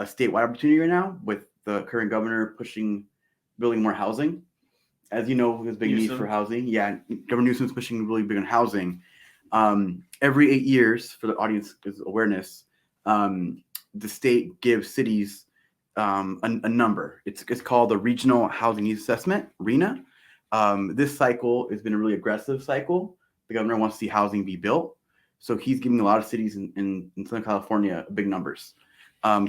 a statewide opportunity right now with the current governor pushing building more housing. As you know, there's big need for housing. Yeah, Governor Newsom's pushing really big on housing. Every 8 years, for the audience's awareness, the state gives cities a number. It's called the Regional Housing Needs Assessment, RHNA. This cycle has been a really aggressive cycle. The governor wants to see housing be built. So he's giving a lot of cities in Southern California big numbers.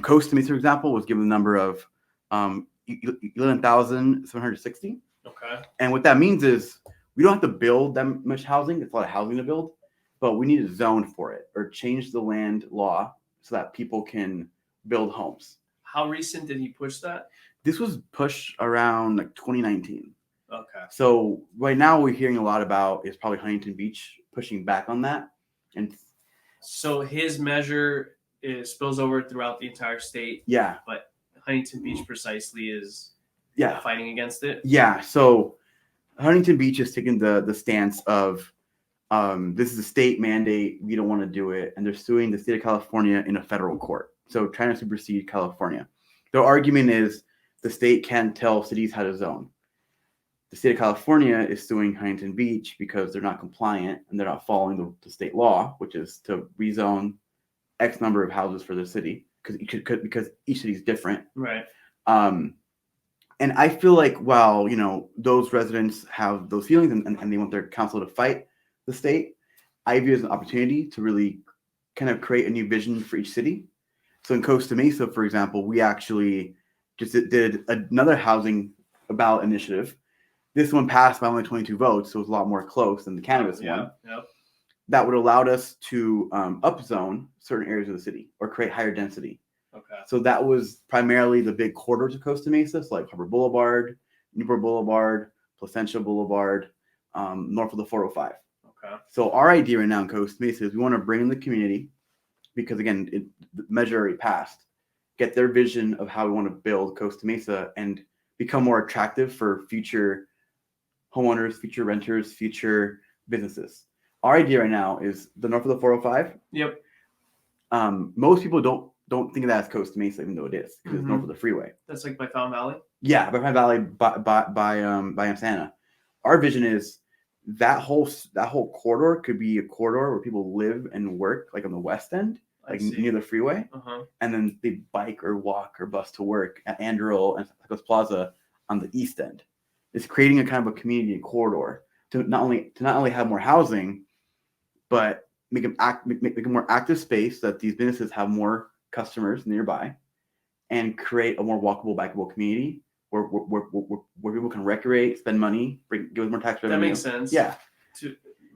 Costa Mesa, for example, was given a number of 11,760. Okay. And what that means is we don't have to build that much housing. It's a lot of housing to build, but we need a zone for it or change the land law so that people can build homes. How recent did he push that? This was pushed around like 2019. Okay. So right now we're hearing a lot about is probably Huntington Beach pushing back on that. And so his measure spills over throughout the entire state. Yeah. But Huntington Beach precisely is fighting against it. Yeah. So Huntington Beach has taken the stance of this is a state mandate. We don't want to do it. And they're suing the state of California in a federal court. So trying to supersede California. Their argument is the state can't tell cities how to zone. The state of California is suing Huntington Beach because they're not compliant and they're not following the state law, which is to rezone X number of houses for the city because each city is different. Right. And I feel like while, those residents have those feelings and they want their council to fight the state, I view it as an opportunity to really kind of create a new vision for each city. So in Costa Mesa, for example, we actually just did another housing ballot initiative. This one passed by only 22 votes, so it was a lot more close than the cannabis one. Yep. That would allow us to upzone certain areas of the city or create higher density. Okay. So that was primarily the big corridors of Costa Mesa, so like Harbor Boulevard, Newport Boulevard, Placentia Boulevard, north of the 405. Okay. So our idea right now in Costa Mesa is we want to bring in the community because, again, the measure already passed, get their vision of how we want to build Costa Mesa and become more attractive for future homeowners, future renters, future businesses. Our idea right now is the north of the 405. Yep. Most people don't think of that as Costa Mesa, even though it is, because it's north of the freeway. That's like by Fountain Valley? Yeah, by Fountain Valley, by Santa. Our vision is that whole corridor could be a corridor where people live and work, like on the west end, like near the freeway, and then they bike or walk or bus to work at Andrew and Costa Plaza on the east end. It's creating a kind of a community corridor to not only have more housing, but make a more active space so that these businesses have more customers nearby, and create a more walkable, bikeable community where people can recreate, spend money, give us more tax revenue. That makes sense. Yeah.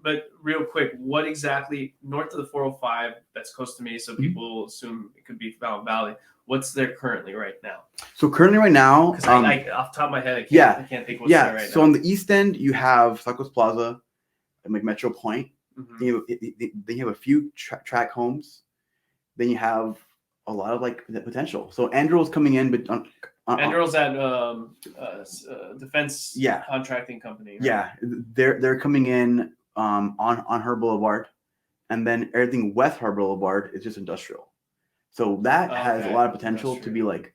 But real quick, what exactly north of the 405? That's Costa Mesa. People assume it could be Fountain Valley. What's there currently right now? So currently right now, because I off the top of my head, I can't think what's there right now. So on the east end, you have Southwest Plaza and like Metro Point. Then you have a few track homes. Then you have a lot of like potential. So Andrew's coming in, but Andrew's at defense contracting company. Right? Yeah, they're coming in on her boulevard, and then everything west her boulevard is just industrial. So that has a lot of potential to be like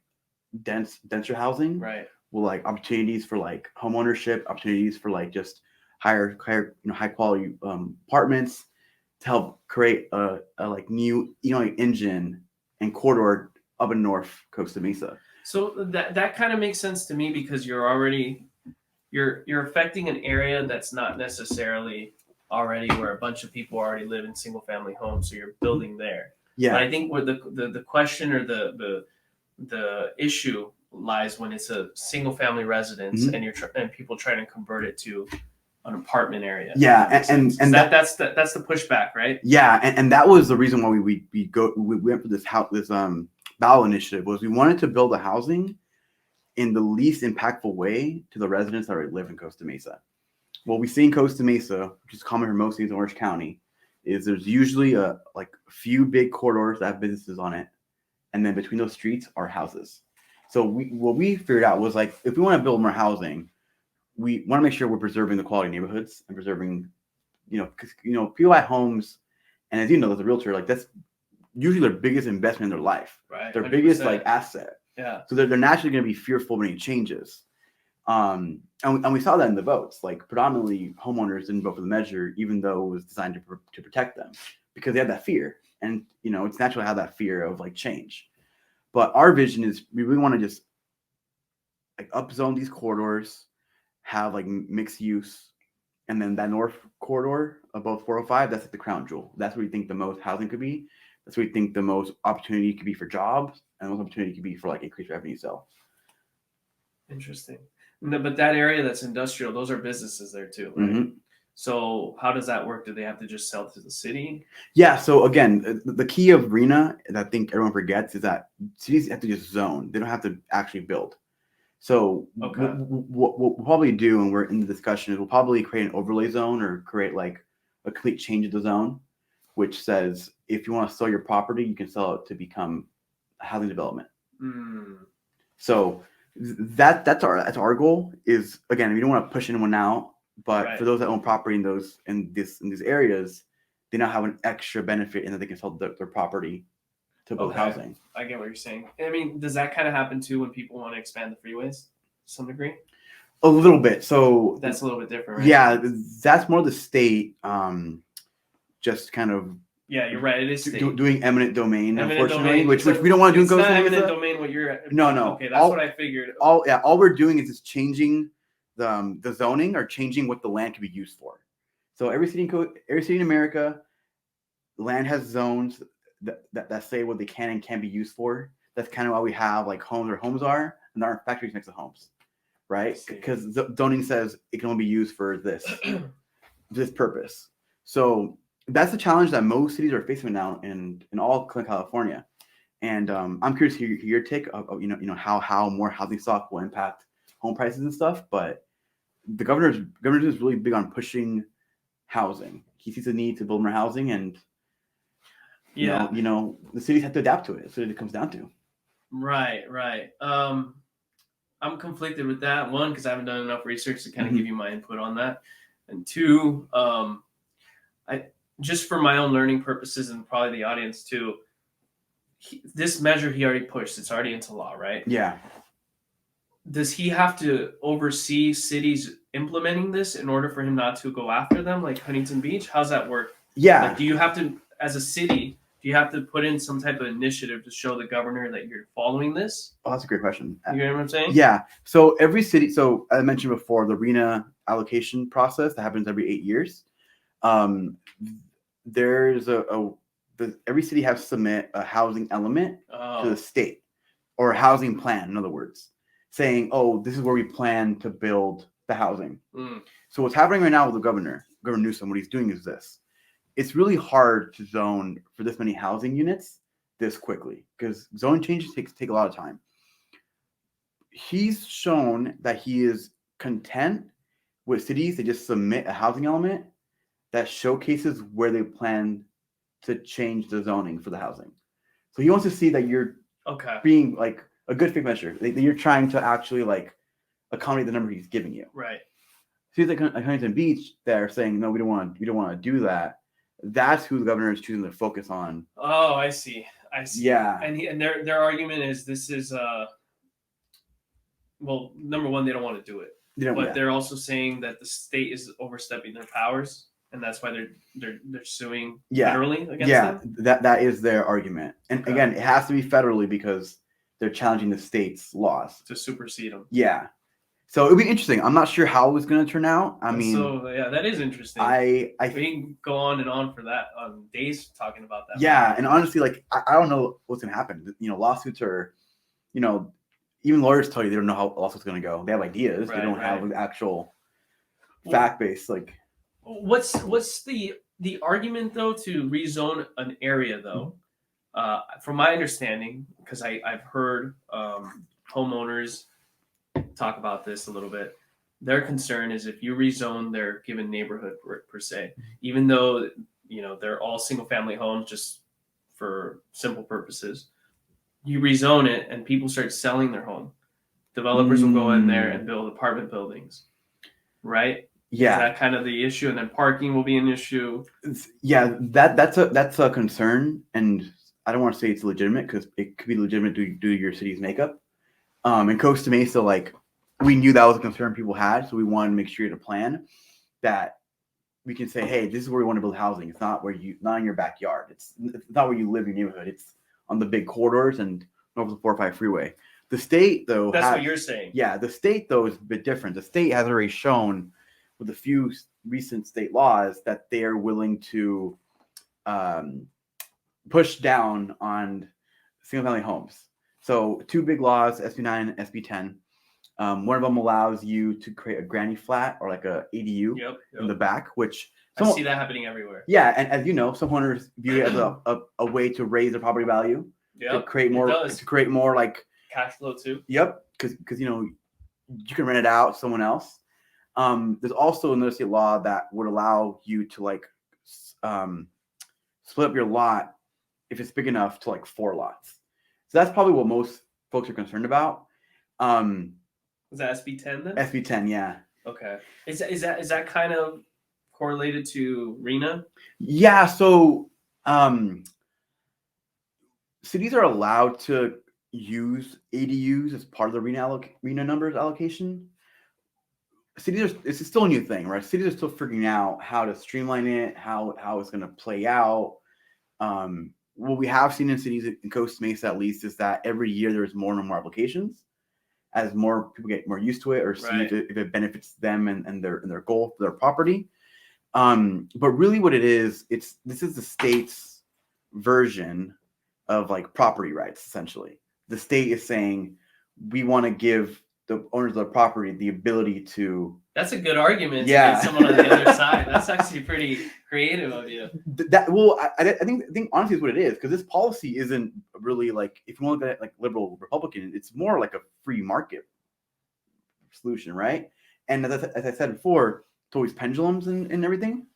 denser housing, right? With like opportunities for like home ownership, opportunities for like just higher high quality apartments to help create a like new engine and corridor up in north Costa Mesa. So that kind of makes sense to me because you're affecting an area that's not necessarily already where a bunch of people already live in single family homes, so you're building there. Yeah. But I think where the question or the issue lies when it's a single family residence and people trying to convert it to an apartment area. Yeah, and that's the pushback, right? Yeah, and that was the reason why we went for this ballot initiative was we wanted to build a housing in the least impactful way to the residents that already live in Costa Mesa. What we see in Costa Mesa, which is common for most cities in Orange County, is there's usually a few big corridors that have businesses on it, and then between those streets are houses. So what we figured out was like if we want to build more housing, we want to make sure we're preserving the quality neighborhoods and preserving, because people buy homes, and as you know, as a realtor, like that's usually their biggest investment in their life, Right. their 100%. biggest like asset. Yeah. So they're naturally going to be fearful when it changes. And we saw that in the votes. Like predominantly homeowners didn't vote for the measure, even though it was designed to protect them, because they had that fear. And it's natural to have that fear of like change. But our vision is we really want to just like upzone these corridors, have like mixed use, and then that north corridor above 405, that's like the crown jewel. That's where we think the most housing could be. That's where we think the most opportunity could be for jobs, and the most opportunity could be for like increased revenue. So interesting. No, but that area that's industrial, those are businesses there too, right? Mm-hmm. So how does that work? Do they have to just sell to the city? Yeah. So again, the key of RENA that I think everyone forgets is that cities have to just zone. They don't have to actually build. So Okay. what we'll probably do, and we're in the discussion, is we'll probably create an overlay zone or create like a complete change of the zone, which says if you want to sell your property, you can sell it to become a housing development. So that's our goal. Is again, we don't want to push anyone out, but Right. for those that own property in these areas, they now have an extra benefit in that they can sell their property to build housing. I get what you're saying. I mean, does that kind of happen too when people want to expand the freeways to some degree? A little bit. So that's a little bit different, right? Yeah, that's more the state just kind of you're right. It is state. Doing eminent domain, unfortunately, which So we don't want to do. It's not eminent domain. What you're no. Okay, that's what I figured. All we're doing is just changing the zoning or changing what the land can be used for. So every city in America, land has zones that say what they can and can't be used for. That's kind of why we have like homes where homes are, and there aren't factories next to homes, right? Because zoning says it can only be used for this purpose. So that's the challenge that most cities are facing now in all California. And I'm curious to hear your take of how more housing stock will impact home prices and stuff. But the governor is really big on pushing housing. He sees the need to build more housing, and the cities have to adapt to it. That's what it comes down to. Right. I'm conflicted with that. One, because I haven't done enough research to kind of give you my input on that, and two, I just for my own learning purposes and probably the audience too. This measure he already pushed. It's already into law, right? Yeah. Does he have to oversee cities implementing this in order for him not to go after them, like Huntington Beach? How's that work? Yeah. Like, do you have to, as a city, put in some type of initiative to show the governor that you're following this? Oh, that's a great question. You know what I'm saying? Yeah. So every city, so I mentioned before, the RENA allocation process that happens every 8 years. There's every city has to submit a housing element to the state, or a housing plan, in other words, saying, oh, this is where we plan to build the housing. So what's happening right now with Governor Newsom, what he's doing is this. It's really hard to zone for this many housing units this quickly, because zone changes take a lot of time. He's shown that he is content with cities that just submit a housing element that showcases where they plan to change the zoning for the housing. So he wants to see that you're being like a good faith measure, that you're trying to actually like accommodate the number he's giving you. Right. Cities like Huntington Beach that are saying, no, we don't want to do that. That's who the governor is choosing to focus on. Oh, I see. Yeah. And their argument is this is well, number one, they don't want to do it. They're also saying that the state is overstepping their powers, and that's why they're suing federally against them. That is their argument. And again, it has to be federally because they're challenging the state's laws to supersede them. Yeah. So it'll be interesting. I'm not sure how it's going to turn out. I mean, so yeah, that is interesting. We can go on and on for that days talking about that. Yeah, and honestly, like I don't know what's going to happen. Lawsuits are, even lawyers tell you they don't know how lawsuits going to go. They have ideas. They don't have an actual fact base. Like, what's the argument though to rezone an area though? From my understanding, because I've heard homeowners talk about this a little bit. Their concern is if you rezone their given neighborhood per se, even though they're all single family homes, just for simple purposes, you rezone it and people start selling their home. Developers will go in there and build apartment buildings, right? Yeah, is that kind of the issue, and then parking will be an issue. Yeah, that's a concern, and I don't want to say it's legitimate because it could be legitimate due to your city's makeup. In Costa Mesa, like we knew that was a concern people had, so we wanted to make sure you had a plan that we can say, hey, this is where we want to build housing. It's not not in your backyard. It's not where you live in your neighborhood. It's on the big corridors and over the 405 freeway. The state, though, that's what you're saying. Yeah, the state, though, is a bit different. The state has already shown with a few recent state laws that they are willing to push down on single-family homes. So 2 big laws, SB 9 and SB 10. One of them allows you to create a granny flat or like a ADU in the back, which I see that happening everywhere. Yeah, and as you know, some owners view it as a way to raise their property value, to create more like cash flow too. Yep, because you can rent it out to someone else. There's also another state law that would allow you to like split up your lot if it's big enough to like 4 lots. So that's probably what most folks are concerned about. Is that SB 10 then? SB 10, yeah. Okay. Is that kind of correlated to RENA? Yeah. So cities are allowed to use ADUs as part of the RENA numbers allocation. It's still a new thing, right? Cities are still figuring out how to streamline it, how it's going to play out. What we have seen in cities in Costa Mesa, at least, is that every year there's more and more applications as more people get more used to it or see if it benefits them and their goal for their property. But really what it is, this is the state's version of like property rights, essentially. The state is saying, we want to give the owners of the property the ability to... That's a good argument to get someone on the other side. That's actually pretty creative of you. I think honestly is what it is, because this policy isn't really like, if you want to look at it like liberal Republican, it's more like a free market solution, right? And as I said before, it's always pendulums and everything.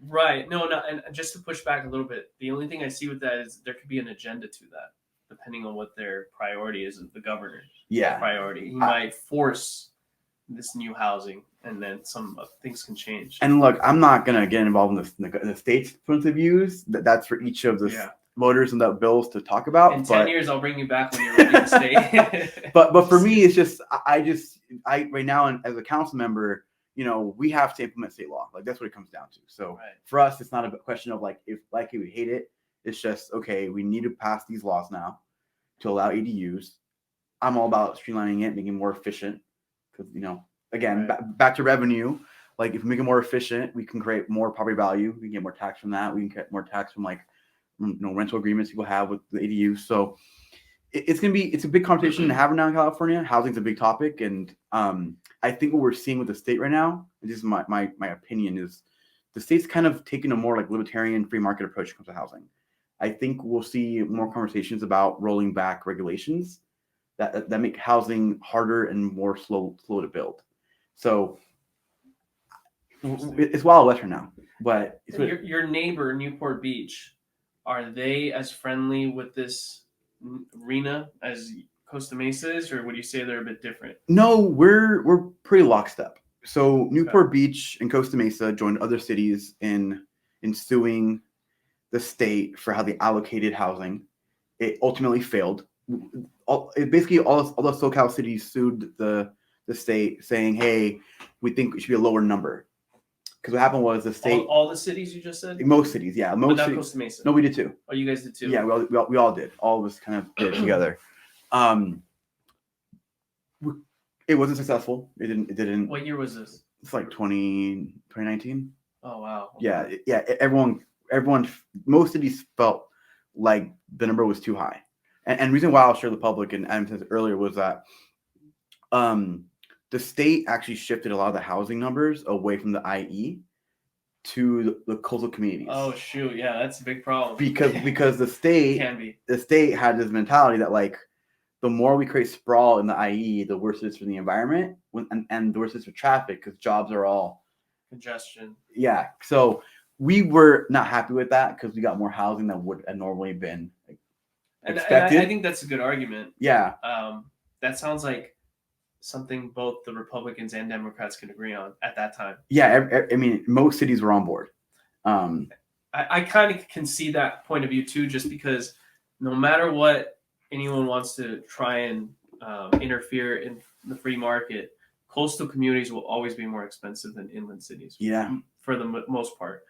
Right. No, and just to push back a little bit, the only thing I see with that is there could be an agenda to that, depending on what their priority is, the governor's priority. He might force this new housing, and then some things can change. And look, I'm not going to get involved in the state's points of views. That's for each of the voters and the bills to talk about. In 10 years, I'll bring you back when you're ready to stay. but for me, it's just, I right now, as a council member, we have to implement state law. Like, that's what it comes down to. So for us, it's not a question of like, if like we hate it. It's just, okay, we need to pass these laws now to allow ADUs. I'm all about streamlining it, making it more efficient. Because, again, back to revenue. Like, if we make it more efficient, we can create more property value. We can get more tax from that. We can get more tax from like, rental agreements people have with the ADUs. So it's a big conversation to have now in California. Housing's a big topic, and I think what we're seeing with the state right now, and this is my opinion, is the state's kind of taking a more like libertarian free market approach when it comes to housing. I think we'll see more conversations about rolling back regulations that make housing harder and more slow to build. So it's Wild West right now. But your neighbor, Newport Beach, are they as friendly with this RENA as Costa Mesa is, or would you say they're a bit different? No, we're pretty lockstep. So Newport Beach and Costa Mesa joined other cities in suing the state for how they allocated housing. It ultimately failed. Basically, all the SoCal cities sued the state, saying, "Hey, we think it should be a lower number." Because what happened was the state. All the cities you just said. Most cities, yeah. Most but not cities. Costa Mesa. No, we did too. Oh, you guys did too. Yeah, we all did. All of us kind of did it together. It wasn't successful. It didn't. What year was this? It's like 2019. Oh wow. Okay. Yeah. Everyone, most cities felt like the number was too high, and the reason why I'll share the public, and Adam said earlier, was that the state actually shifted a lot of the housing numbers away from the IE to the coastal communities. Oh shoot, yeah, that's a big problem. Because the state had this mentality that like, the more we create sprawl in the IE, the worse it is for the environment, and the worse it is for traffic, because jobs are all congestion. Yeah, so we were not happy with that because we got more housing than would have normally been expected. And I think that's a good argument. Yeah. That sounds like something both the Republicans and Democrats can agree on at that time. Yeah, I mean, most cities were on board. I kind of can see that point of view too, just because no matter what anyone wants to try and interfere in the free market, coastal communities will always be more expensive than inland cities. Yeah. For the most part.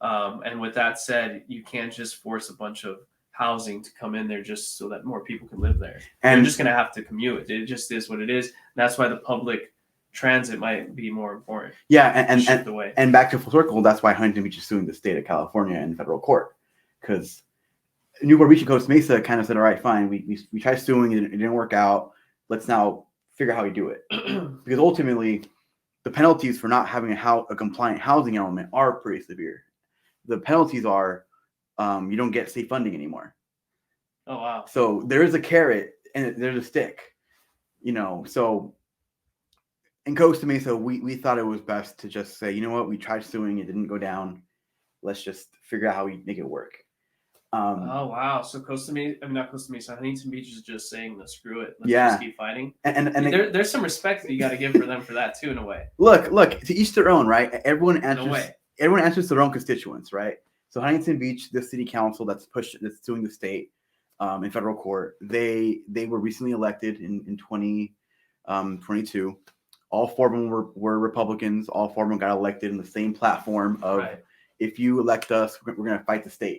And with that said, you can't just force a bunch of housing to come in there just so that more people can live there. And they're just going to have to commute. It just is what it is. That's why the public transit might be more important. Yeah, and back to full circle, that's why Huntington Beach is suing the state of California in federal court, because Newport Beach and Costa Mesa kind of said, all right, fine, we tried suing, it didn't work out. Let's now figure out how we do it. Because ultimately, the penalties for not having a compliant housing element are pretty severe. The penalties are you don't get state funding anymore. Oh, wow. So there is a carrot and there's a stick, So in Costa Mesa, we thought it was best to just say, you know what, we tried suing, it didn't go down. Let's just figure out how we make it work. Oh, wow. So not Costa Mesa, Huntington Beach is just saying, no, screw it. Let's Yeah. just keep fighting. And there's some respect that you got to give for them for that too, in a way. Look, to each their own, right? Everyone answers to their own constituents, right? So Huntington Beach, the city council that's suing the state in federal court, they were recently elected in 2022. All four of them were Republicans. All four of them got elected in the same platform of, if you elect us, we're going to fight the state.